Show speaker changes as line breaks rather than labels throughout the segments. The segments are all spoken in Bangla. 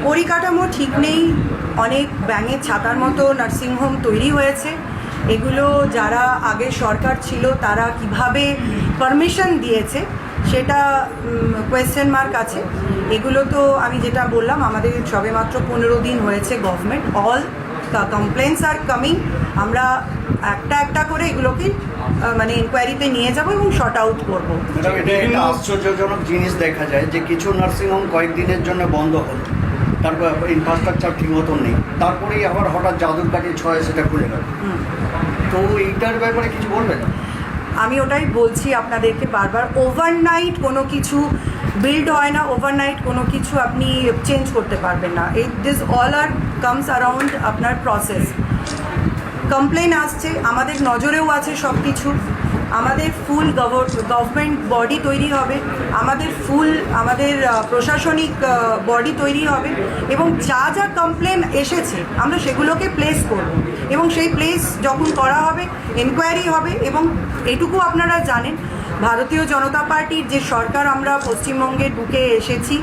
পরিকাঠামো ঠিক নেই। অনেক ব্যাঙের ছাতার মতো নার্সিংহোম তৈরি হয়েছে। এগুলো যারা আগের সরকার ছিল তারা কিভাবে পারমিশন দিয়েছে সেটা কোয়েশ্চেন মার্ক আছে। এগুলো তো আমি যেটা বললাম, আমাদের সবেমাত্র 15 দিন হয়েছে government. All complaints are coming. আমরা একটা একটা করে এগুলোকে মানে ইনকোয়ারিতে নিয়ে যাব এবং শর্ট আউট করবো।
এটা একটা আশ্চর্যজনক জিনিস দেখা যায় যে কিছু নার্সিংহোম কয়েকদিনের জন্য বন্ধ হলো, তারপর ইনফ্রাস্ট্রাকচার ঠিক মতন নেই, তারপরেই আবার হঠাৎ জাদুর কাঠি ছয় সেটা খুলে গেল। তো এইটার ব্যাপারে কিছু বলবেন?
আমি ওটাই বলছি আপনাদেরকে বারবার, ওভারনাইট কোনো কিছু বিল্ড হয় না, ওভারনাইট কোনো কিছু আপনি চেঞ্জ করতে পারবেন না। This all are comes around আপনার প্রসেস। কমপ্লেন আসছে, আমাদের নজরেও আছে সব কিছু। আমাদের ফুল গভর্নমেন্ট বডি তৈরি হবে, আমাদের প্রশাসনিক বডি তৈরি হবে এবং যা যা কমপ্লেন এসেছে আমরা সেগুলোকে প্লেস করব এবং সেই প্লেস যখন করা হবে এনকোয়ারি হবে। এবং এটুকু আপনারা জানেন, ভারতীয় জনতা পার্টির যে সরকার আমরা পশ্চিমবঙ্গের বুকে এসেছি,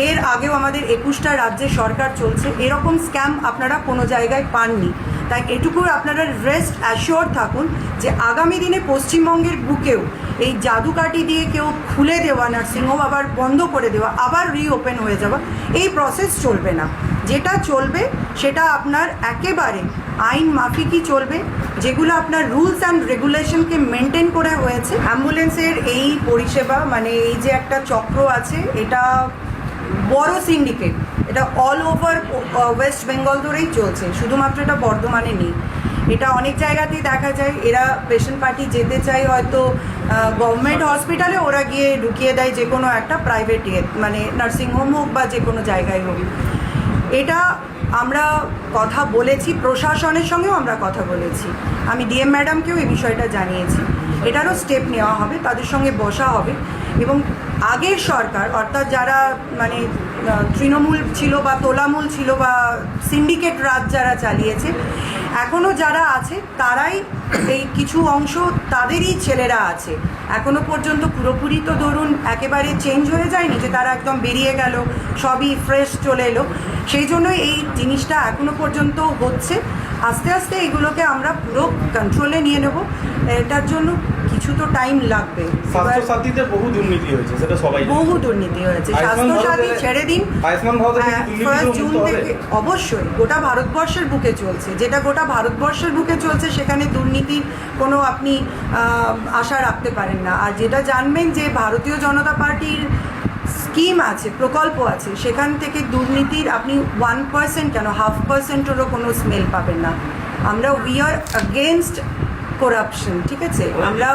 এর আগেও আমাদের 21টা রাজ্যে সরকার চলছে, এরকম স্ক্যাম আপনারা কোনো জায়গায় পাননি। তাই এটুকু আপনারা রেস্ট অ্যাশিওর থাকুন যে আগামী দিনে পশ্চিমবঙ্গের বুকেও এই জাদুকাঠি দিয়ে কেউ খুলে দেওয়া নার্সিংহোম আবার বন্ধ করে দেওয়া, আবার রিওপেন হয়ে যাওয়া, এই প্রসেস চলবে না। যেটা চলবে সেটা আপনার একেবারে আইন মাফিকই চলবে, যেগুলো আপনার রুলস অ্যান্ড রেগুলেশনকে মেনটেন করে হয়েছে। অ্যাম্বুলেন্সের এই পরিষেবা মানে এই যে একটা চক্র আছে, এটা বড় সিন্ডিকেট, এটা অল ওভার ওয়েস্ট বেঙ্গল ধরেই চলছে, শুধুমাত্র এটা বর্ধমানে নেই। এটা অনেক জায়গাতেই দেখা যায়। এরা পেশেন্ট পার্টি যেতে চায় হয়তো গভর্নমেন্ট হসপিটালে, ওরা গিয়ে ঢুকিয়ে দেয় যে কোনো একটা প্রাইভেট মানে নার্সিংহোম হোক বা যে কোনো জায়গায় হোক। এটা আমরা কথা বলেছি, প্রশাসনের সঙ্গেও আমরা কথা বলেছি। আমি ডিএম ম্যাডামকেও এই বিষয়টা জানিয়েছি। এটারও স্টেপ নেওয়া হবে, তাদের সঙ্গে বসা হবে এবং আগের সরকার অর্থাৎ যারা মানে তৃণমূল ছিল বা তোলামূল ছিল বা সিন্ডিকেট রাজ যারা চালিয়েছে, এখনও যারা আছে তারাই এই কিছু অংশ তাদেরই ছেলেরা আছে। এখনও পর্যন্ত পুরোপুরি তো ধরুন একেবারে চেঞ্জ হয়ে যায়নি যে তারা একদম বেরিয়ে গেল, সবই ফ্রেশ চলে এলো। সেই জন্যই এই জিনিসটা এখনও পর্যন্ত হচ্ছে। আস্তে আস্তে এগুলোকে আমরা পুরো কন্ট্রোলে নিয়ে নেব। এটার জন্য কিছু তো টাইম লাগবে।
স্বাস্থ্যসাথীতে বহু দুর্নীতি হয়েছে, সেটা সবাই
বহু দুর্নীতি হয়েছে। স্বাস্থ্যসাথী ছেড়ে দিন, ফার্স্ট জুন থেকে অবশ্যই গোটা ভারতবর্ষের বুকে চলছে। যেটা গোটা ভারতবর্ষের বুকে চলছে সেখানে দুর্নীতি কোনো আপনি আশা রাখতে পারেন না। আর যেটা জানবেন যে ভারতীয় জনতা পার্টির স্কিম আছে, প্রকল্প আছে, সেখান থেকে দুর্নীতির আপনি 1% কেন 0.5%-এরও কোনো স্মেল পাবেন না। আমরা উই আর এগেনস্ট করাপশন, ঠিক আছে? আমরা